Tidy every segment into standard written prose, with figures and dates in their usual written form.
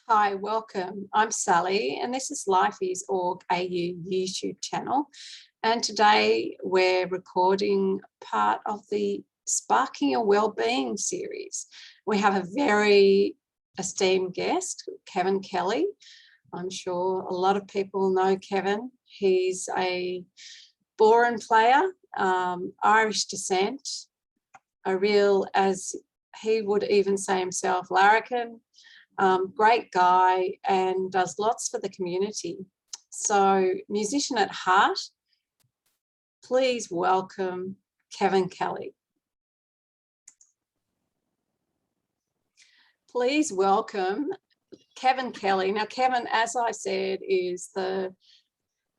Hi, welcome. I'm Sally and this is Life is Org AU YouTube channel. And today we're recording part of the Sparking Your Wellbeing series. We have a very esteemed guest, Kevin Kelly. I'm sure a lot of people know Kevin. He's a borne player, Irish descent, a real, as he would even say himself, larrikin. Great guy and does lots for the community. So, musician at heart, please welcome Kevin Kelly. Please welcome Kevin Kelly. Now, Kevin, as I said, is the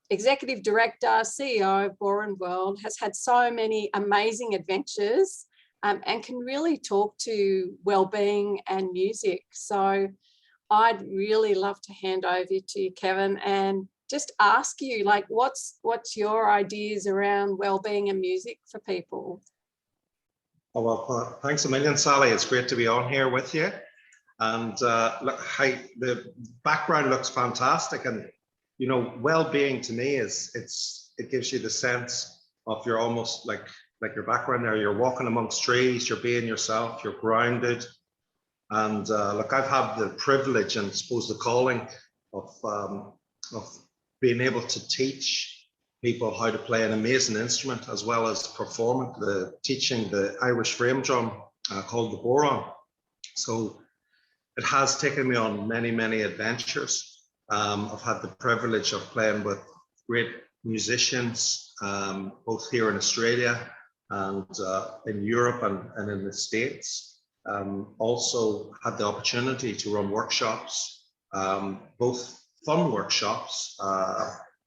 Executive Director, CEO of Bodhran World, has had so many amazing adventures and can really talk to wellbeing and music. So I'd really love to hand over to you, Kevin, and just ask you, like, what's your ideas around wellbeing and music for people? Oh, well, thanks a million, Sally. It's great to be on here with you. And look, the background looks fantastic, and you know, well-being to me it gives you the sense of you're almost like your background there. You're walking amongst trees, you're being yourself, you're grounded. And look, I've had the privilege and suppose the calling of being able to teach people how to play an amazing instrument as well as perform it, teaching the Irish frame drum called the borne. So it has taken me on many, many adventures. I've had the privilege of playing with great musicians, both here in Australia and in Europe and in the States. Also had the opportunity to run workshops, both fun workshops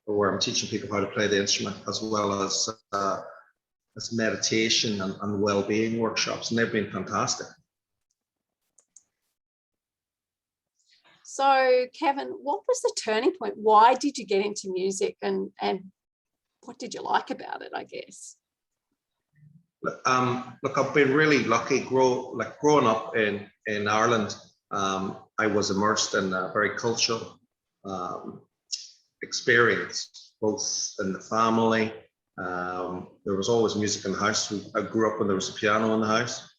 where I'm teaching people how to play the instrument, as well as meditation and well-being workshops, and they've been fantastic. So, Kevin, what was the turning point? Why did you get into music, and what did you like about it, I guess? Look, I've been really lucky. Growing up in Ireland, I was immersed in a very cultural experience, both in the family. There was always music in the house. I grew up when there was a piano in the house.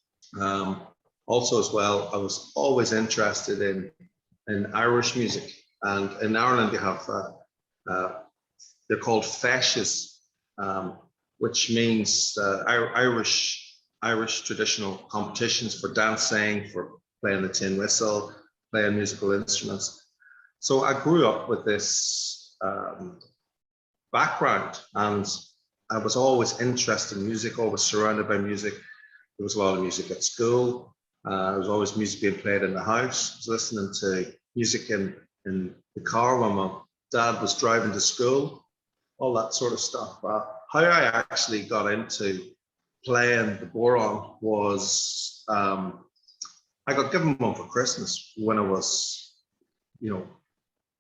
Also, as well, I was always interested in Irish music, and in Ireland you have they're called feshes, which means Irish traditional competitions for dancing, for playing the tin whistle, playing musical instruments. So I grew up with this background, and I was always interested in music, always surrounded by music. There was a lot of music at school. There was always music being played in the house. I was listening to music in the car when my dad was driving to school, all that sort of stuff. How I actually got into playing the borne was I got given one for Christmas when I was, you know,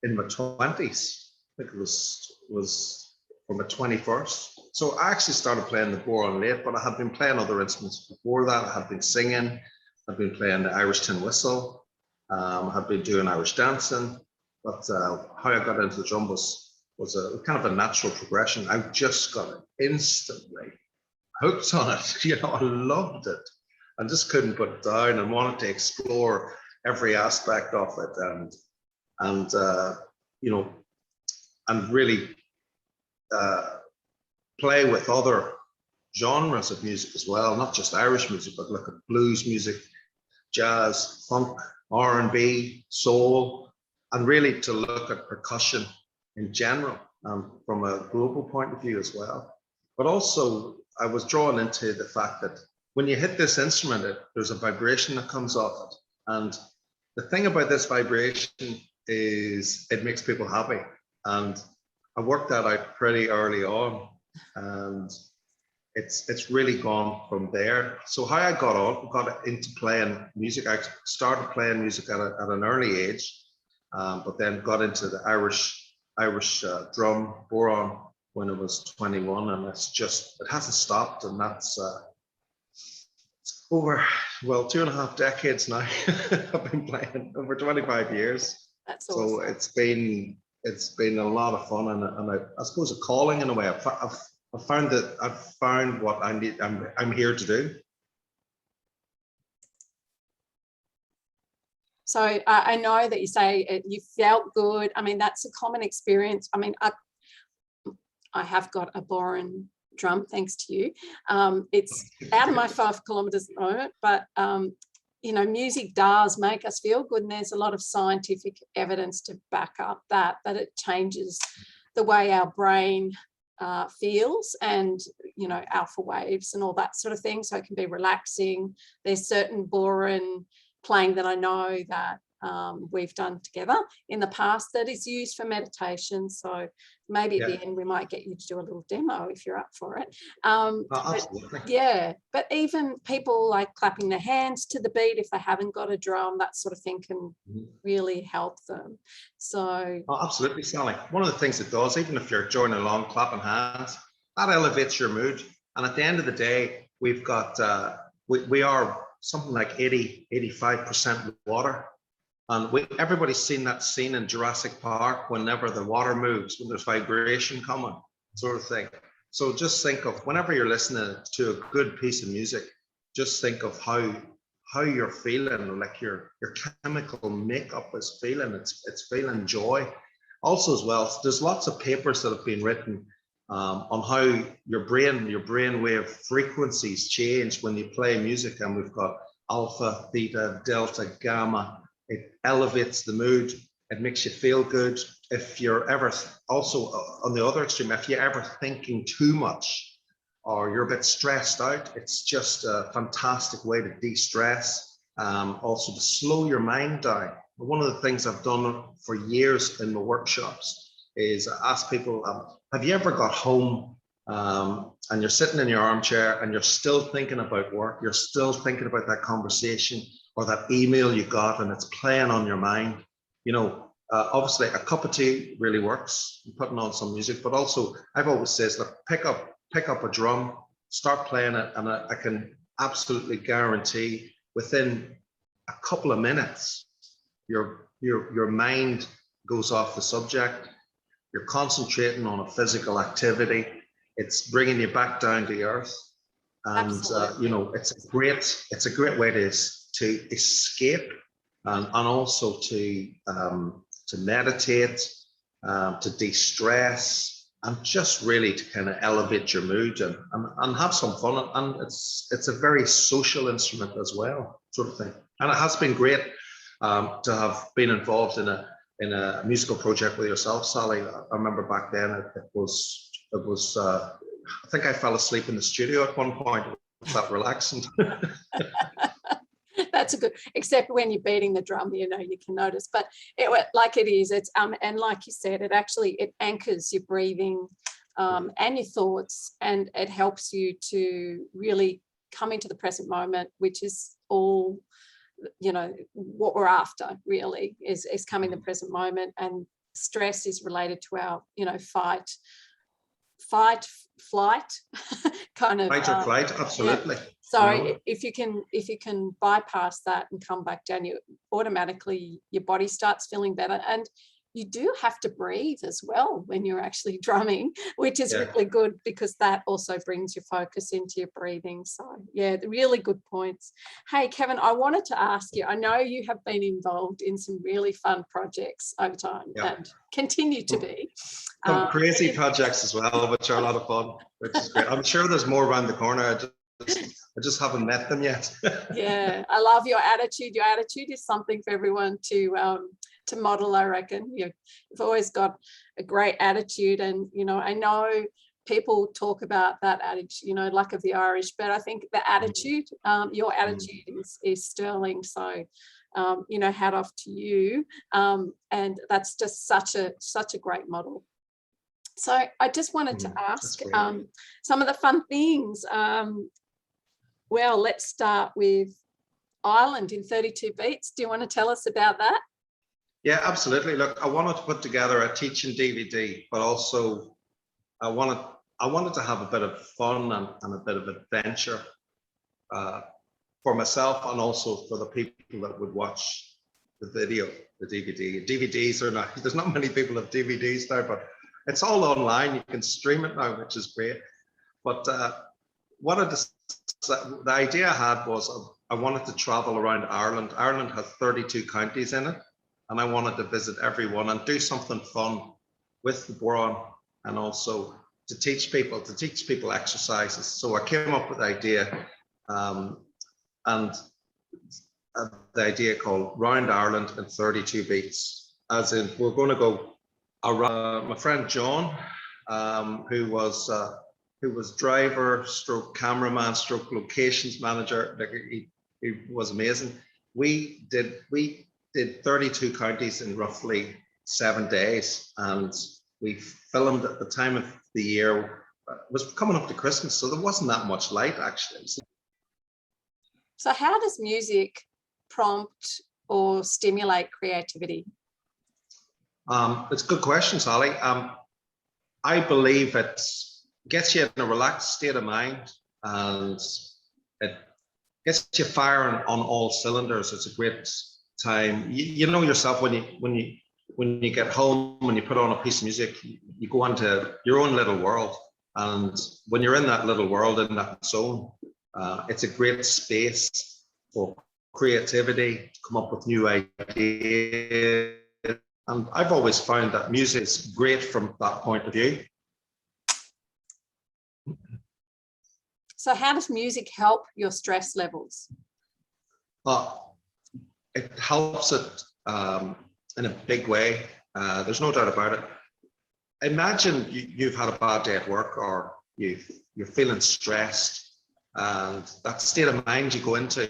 in my 20s. I think it was for my 21st. So I actually started playing the borne late, but I had been playing other instruments before that. I had been singing, I'd been playing the Irish tin whistle, I had been doing Irish dancing, but how I got into the drum was a kind of a natural progression. I just got instantly hooked on it. You know, I loved it. I just couldn't put it down and wanted to explore every aspect of it, and you know, and really play with other genres of music as well, not just Irish music, but look at blues music, jazz, funk, R&B, soul, and really to look at percussion in general, from a global point of view as well. But also I was drawn into the fact that when you hit this instrument, there's a vibration that comes off it. And the thing about this vibration is it makes people happy. And I worked that out pretty early on, and it's really gone from there. So how I got into playing music, I started playing music at an early age, but then got into the Irish drum borne when I was 21, and it hasn't stopped, and that's over, well, 2.5 decades now. I've been playing over 25 years. That's So awesome. it's been a lot of fun, and I suppose a calling in a way. I've found what I need. I'm here to do. So I know that you say you felt good. I mean, that's a common experience. I mean, I have got a Bodhran drum, thanks to you. It's out of my 5 kilometres at the moment, but you know, music does make us feel good, and there's a lot of scientific evidence to back up that it changes the way our brain feels, and you know, alpha waves and all that sort of thing. So it can be relaxing. There's certain Bodhran playing that I know that we've done together in the past that is used for meditation. So maybe at the end we might get you to do a little demo if you're up for it. Absolutely. But even people like clapping their hands to the beat if they haven't got a drum, that sort of thing can really help them. So absolutely, Sally. One of the things it does, even if you're joining along, clapping hands, that elevates your mood. And at the end of the day, we've got we are something like 85% water. And everybody's seen that scene in Jurassic Park whenever the water moves, when there's vibration coming, sort of thing. So just think of, whenever you're listening to a good piece of music, just think of how you're feeling, like your chemical makeup is feeling. It's feeling joy. Also as well, there's lots of papers that have been written on how your brain wave frequencies change when you play music, and we've got alpha, beta, delta, gamma. It elevates the mood. It makes you feel good. If you're ever, also on the other extreme, if you're ever thinking too much or you're a bit stressed out, it's just a fantastic way to de-stress. Also to slow your mind down. One of the things I've done for years in my workshops is I ask people, have you ever got home and you're sitting in your armchair and you're still thinking about work, you're still thinking about that conversation or that email you got, and it's playing on your mind? You know, obviously a cup of tea really works, putting on some music, but also I've always says, look, pick up a drum, start playing it, and I can absolutely guarantee within a couple of minutes, your mind goes off the subject. You're concentrating on a physical activity. It's bringing you back down to earth, and you know, it's a great way to escape, and also to meditate, to de-stress, and just really to kind of elevate your mood and have some fun. And it's a very social instrument as well, sort of thing. And it has been great to have been involved in a musical project with yourself, Sally. I remember back then it was I think I fell asleep in the studio at one point. It was that relaxing. That's a good, except when you're beating the drum, you know, you can notice, but it's and like you said, it anchors your breathing and your thoughts, and it helps you to really come into the present moment, which is all, you know, what we're after really is coming the present moment. And stress is related to our, you know, fight, flight kind of fight or flight, absolutely. Yeah. So if you can bypass that and come back down, you automatically, your body starts feeling better. And you do have to breathe as well when you're actually drumming, which is really good, because that also brings your focus into your breathing. So yeah, really good points. Hey, Kevin, I wanted to ask you, I know you have been involved in some really fun projects over time and continue to be. Some crazy projects as well, which are a lot of fun, which is great. I'm sure there's more around the corner. I just haven't met them yet. Yeah, I love your attitude. Your attitude is something for everyone to model, I reckon. You've always got a great attitude, and you know, I know people talk about that attitude, you know, luck of the Irish, but I think the attitude, your attitude is sterling. So you know, hat off to you, and that's just such a great model. So I just wanted to ask some of the fun things. Well, let's start with Ireland in 32 Beats. Do you want to tell us about that? Yeah, absolutely. Look, I wanted to put together a teaching DVD, but also I wanted to have a bit of fun and a bit of adventure for myself, and also for the people that would watch video, the DVD. DVDs are not, there's not many people have DVDs now, but it's all online. You can stream it now, which is great. But one of the idea I had was I wanted to travel around Ireland. Ireland has 32 counties in it, and I wanted to visit every one and do something fun with the borne, and also to teach people exercises. So I came up with the idea, and the idea called Round Ireland in 32 beats, as in we're going to go around. My friend John, who was driver stroke cameraman stroke locations manager, like he was amazing. We did 32 counties in roughly 7 days, and we filmed at the time of the year. It was coming up to Christmas, so there wasn't that much light actually. So how does music prompt or stimulate creativity? It's a good question, Sally. I believe it gets you in a relaxed state of mind, and it gets you firing on all cylinders. It's a great time. You know yourself when you get home, when you put on a piece of music, you go into your own little world, and when you're in that little world, in that zone, it's a great space for creativity, to come up with new ideas. And I've always found that music is great from that point of view. So how does music help your stress levels? It helps it in a big way. There's no doubt about it. Imagine you've had a bad day at work, or you're feeling stressed, and that state of mind you go into.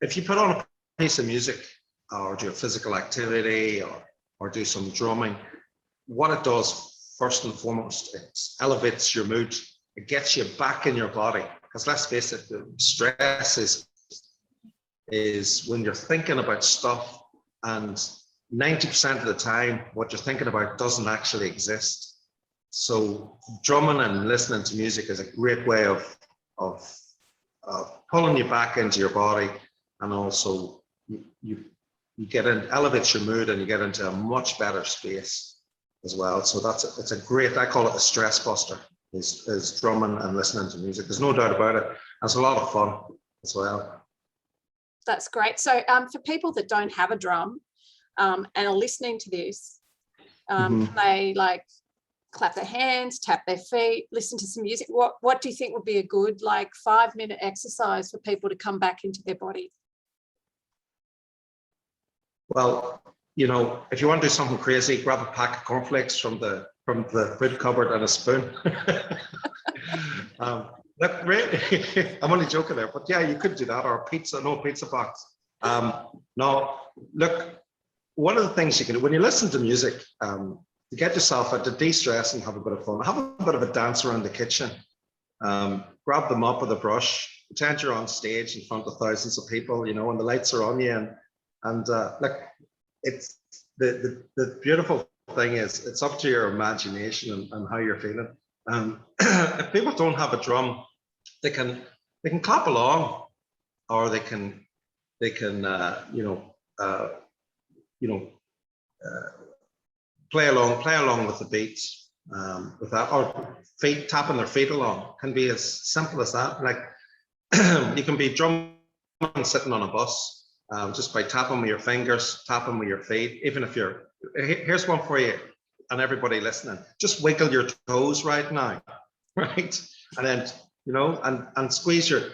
If you put on a piece of music, or do a physical activity, or do some drumming, what it does first and foremost, it elevates your mood. It gets you back in your body, because let's face it, the stress is when you're thinking about stuff, and 90% of the time what you're thinking about doesn't actually exist. So drumming and listening to music is a great way of pulling you back into your body, and also you get in, elevates your mood, and you get into a much better space as well. So it's a great, I call it a stress buster, is drumming and listening to music. There's no doubt about it. It's a lot of fun as well. That's great. So for people that don't have a drum and are listening to this, can they like clap their hands, tap their feet, listen to some music? What do you think would be a good 5-minute exercise for people to come back into their body? Well, if you want to do something crazy, grab a pack of cornflakes from the food cupboard and a spoon. Look, really, I'm only joking there, but yeah, you could do that, or pizza box. No, look, one of the things you can do when you listen to music, to get yourself out, to de-stress and have a bit of fun, have a bit of a dance around the kitchen. Grab them up with a brush, pretend you're on stage in front of thousands of people, and the lights are on you, and look, it's the beautiful thing is it's up to your imagination and how you're feeling. If people don't have a drum, they can clap along, or they can play along with the beats, with that, or tapping their feet along. Can be as simple as that. Like you can be drumming sitting on a bus, just by tapping with your fingers, tapping with your feet. Even if here's one for you, and everybody listening, just wiggle your toes right now, right? And then and squeeze your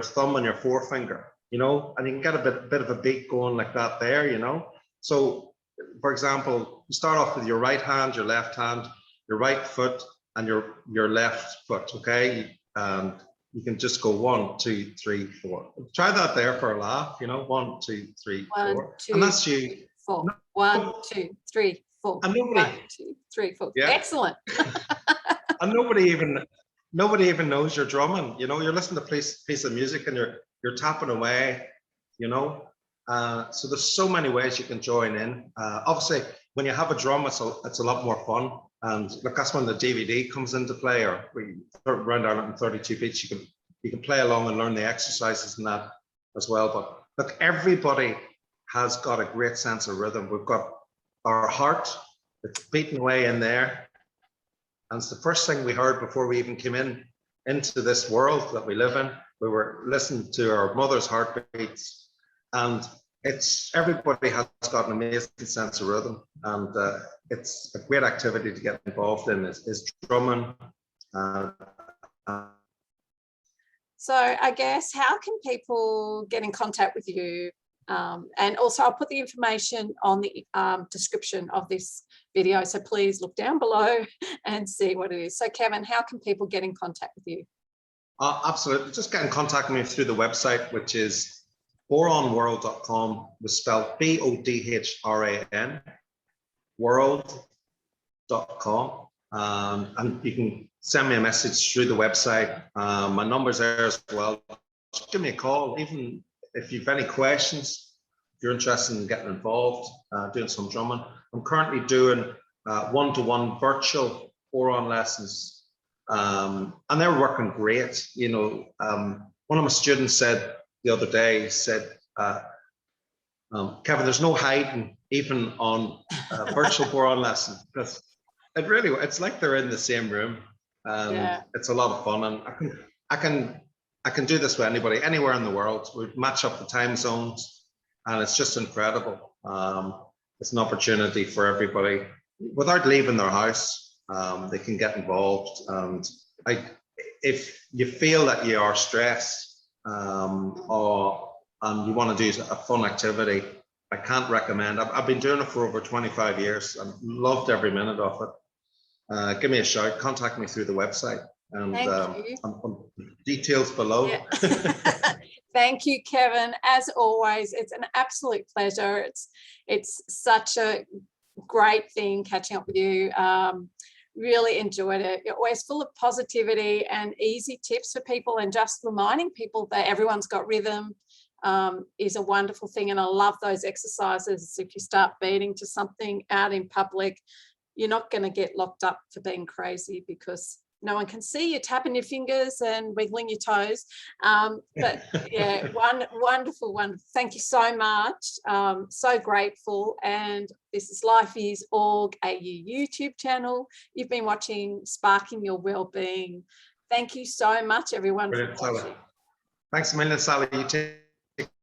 thumb and your forefinger, and you can get a bit of a beat going like that there, So for example, you start off with your right hand, your left hand, your right foot, and your left foot, okay? And you can just go 1, 2, 3, 4. Try that there for a laugh, 1, 2, 3, 4. 1, 2, and that's you. 3, 4. 1, 2, 3, 4. And nobody, 1, 2, 3, 4. Yeah. Excellent. And nobody even knows you're drumming. You're listening to a piece of music, and you're tapping away. So there's so many ways you can join in. Obviously, when you have a drum, it's a lot more fun. And look, that's when the DVD comes into play, or Round Ireland in 32 beats. You can play along and learn the exercises and that. as well. But look, everybody has got a great sense of rhythm. We've got our heart, it's beating away in there. And it's the first thing we heard before we even came into this world that we live in. We were listening to our mother's heartbeats, and everybody has got an amazing sense of rhythm, and it's a great activity to get involved in. Is drumming. So I guess, how can people get in contact with you? And also I'll put the information on the description of this video, so please look down below and see what it is. So Kevin, how can people get in contact with you? Absolutely, just get in contact with me through the website, which is borneworld.com, was spelled BODHRAN, world.com, and you can send me a message through the website. My number's there as well. Just give me a call, even if you've any questions, if you're interested in getting involved, doing some drumming. I'm currently doing one-to-one virtual borne lessons, and they're working great. You know, one of my students said the other day, he said, Kevin, there's no hiding even on virtual borne lesson, because it's like they're in the same room, and Yeah. it's a lot of fun. And I can do this with anybody, anywhere in the world. We match up the time zones, and it's just incredible. It's an opportunity for everybody without leaving their house. They can get involved, and if you feel that you are stressed, and you want to do a fun activity, I can't recommend. I've been doing it for over 25 years and loved every minute of it. Give me a shout, contact me through the website, and details below. Yeah. Thank you, Kevin. As always, it's an absolute pleasure. It's such a great thing catching up with you. Really enjoyed it. You're always full of positivity and easy tips for people, and just reminding people that everyone's got rhythm is a wonderful thing. And I love those exercises. If you start beating to something out in public, you're not going to get locked up for being crazy, because no one can see you tapping your fingers and wiggling your toes. But yeah, wonderful. Thank you so much. So grateful. And this is Life is Org AU YouTube channel. You've been watching Sparking Your Wellbeing. Thank you so much, everyone. Brilliant, Sally. Thanks a million, Sally. You too.